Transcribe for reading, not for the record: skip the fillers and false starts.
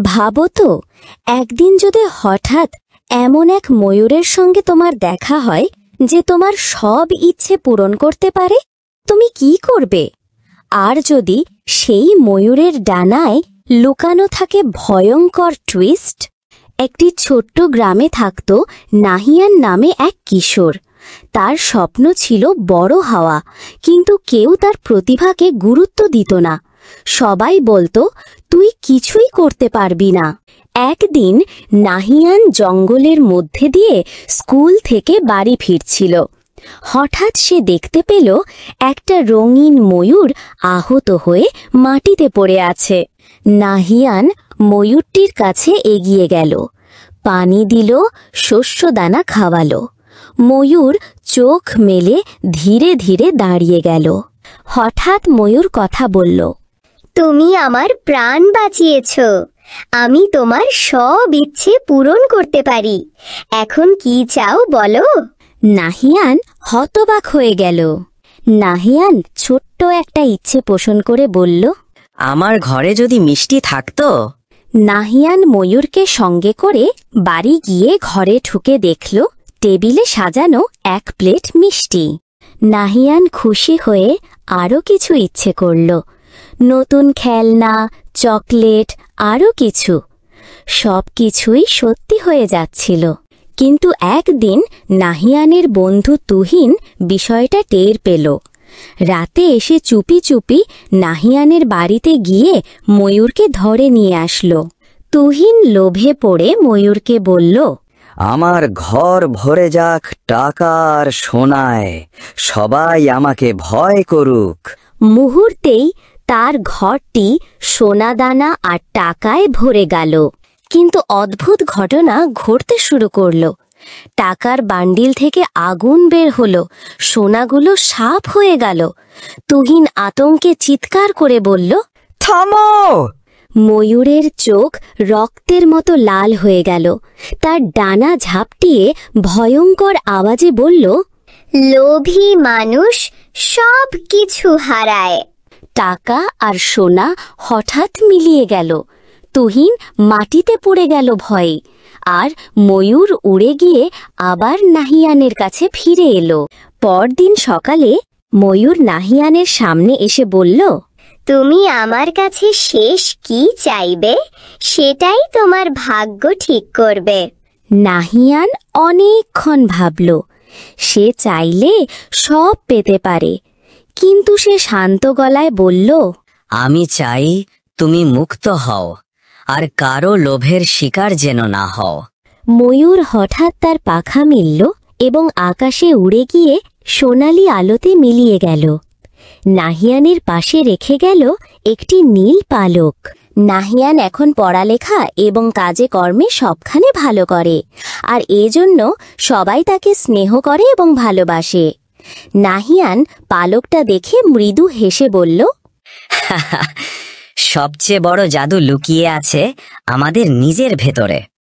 ভাবো তো, একদিন যদি হঠাৎ এমন এক ময়ূরের সঙ্গে তোমার দেখা হয় যে তোমার সব ইচ্ছে পূরণ করতে পারে, তুমি কি করবে? আর যদি সেই ময়ূরের ডানায় লুকানো থাকে ভয়ঙ্কর টুইস্ট। একটি ছোট্ট গ্রামে থাকত নাহিয়ান নামে এক কিশোর। তার স্বপ্ন ছিল বড় হওয়া, কিন্তু কেউ তার প্রতিভাকে গুরুত্ব দিত না। সবাই বলতো, তুই কিছুই করতে পারবি না। একদিন নাহিয়ান জঙ্গলের মধ্যে দিয়ে স্কুল থেকে বাড়ি ফিরছিল। হঠাৎ সে দেখতে পেল একটা রঙিন ময়ূর আহত হয়ে মাটিতে পড়ে আছে। নাহিয়ান ময়ূরটির কাছে এগিয়ে গেল, পানি দিল, শস্যদানা খাওয়ালো। ময়ূর চোখ মেলে ধীরে ধীরে দাঁড়িয়ে গেল। হঠাৎ ময়ূর কথা বলল, তুমি আমার প্রাণ বাঁচিয়েছ। আমি তোমার সব ইচ্ছে পূরণ করতে পারি। এখন কি চাও বলো? নাহিয়ান হতবাক হয়ে গেল। নাহিয়ান ছোট্ট একটা ইচ্ছে পোষণ করে বলল, আমার ঘরে যদি মিষ্টি থাকতো। নাহিয়ান ময়ূরকে সঙ্গে করে বাড়ি গিয়ে ঘরে ঢুকে দেখল টেবিলে সাজানো এক প্লেট মিষ্টি। নাহিয়ান খুশি হয়ে আরও কিছু ইচ্ছে করল, নতুন খেলনা, চকলেট, আরও কিছু। সব কিছুই সত্যি হয়ে যাচ্ছিল। কিন্তু একদিন নাহিয়ানের বন্ধু তুহিন বিষয়টা টের পেল। রাতে এসে চুপি চুপি নাহিয়ানের বাড়িতে গিয়ে ময়ূরকে ধরে নিয়ে আসলো। তুহিন লোভে পড়ে ময়ূরকে বলল, আমার ঘর ভরে যাক টাকা আর সোনায়, সবাই আমাকে ভয় করুক। মুহূর্তেই তার ঘরটি সোনাদানা আর টাকায় ভরে গেল। কিন্তু অদ্ভুত ঘটনা ঘটতে শুরু করল। টাকার বান্ডিল থেকে আগুন বের হলো, সোনাগুলো সাপ হয়ে গেল। তুহিন আতঙ্কে চিৎকার করে বলল, থামো! ময়ূরের চোখ রক্তের মতো লাল হয়ে গেল। তার ডানা ঝাপটিয়ে ভয়ঙ্কর আওয়াজে বলল, লোভী মানুষ সব কিছু হারায়। টাকা আর সোনা হঠাৎ মিলিয়ে গেল। তুহিন মাটিতে পড়ে গেল ভয়ে, আর ময়ূর উড়ে গিয়ে আবার নাহিয়ানের কাছে ফিরে এলো। পরদিন সকালে ময়ূর নাহিয়ানের সামনে এসে বলল, তুমি আমার কাছে শেষ কি চাইবে, সেটাই তোমার ভাগ্য ঠিক করবে। নাহিয়ান অনেকক্ষণ ভাবল। সে চাইলে সব পেতে পারে, কিন্তু সে শান্ত গলায় বলল, আমি চাই তুমি মুক্ত হও, আর কারো লোভের শিকার যেন না হও। ময়ূর হঠাৎ তার পাখা মিলল এবং আকাশে উড়ে গিয়ে সোনালি আলোতে মিলিয়ে গেল। নাহিয়ানের পাশে রেখে গেল একটি নীল পালক। নাহিয়ান এখন পড়ালেখা এবং কাজে কর্মে সবখানে ভালো করে, আর এজন্য সবাই তাকে স্নেহ করে এবং ভালোবাসে। নাহিয়ান পালকটা দেখে মৃদু হেসে বলল, সবচেয়ে বড় জাদু লুকিয়ে আছে আমাদের নিজের ভেতরে।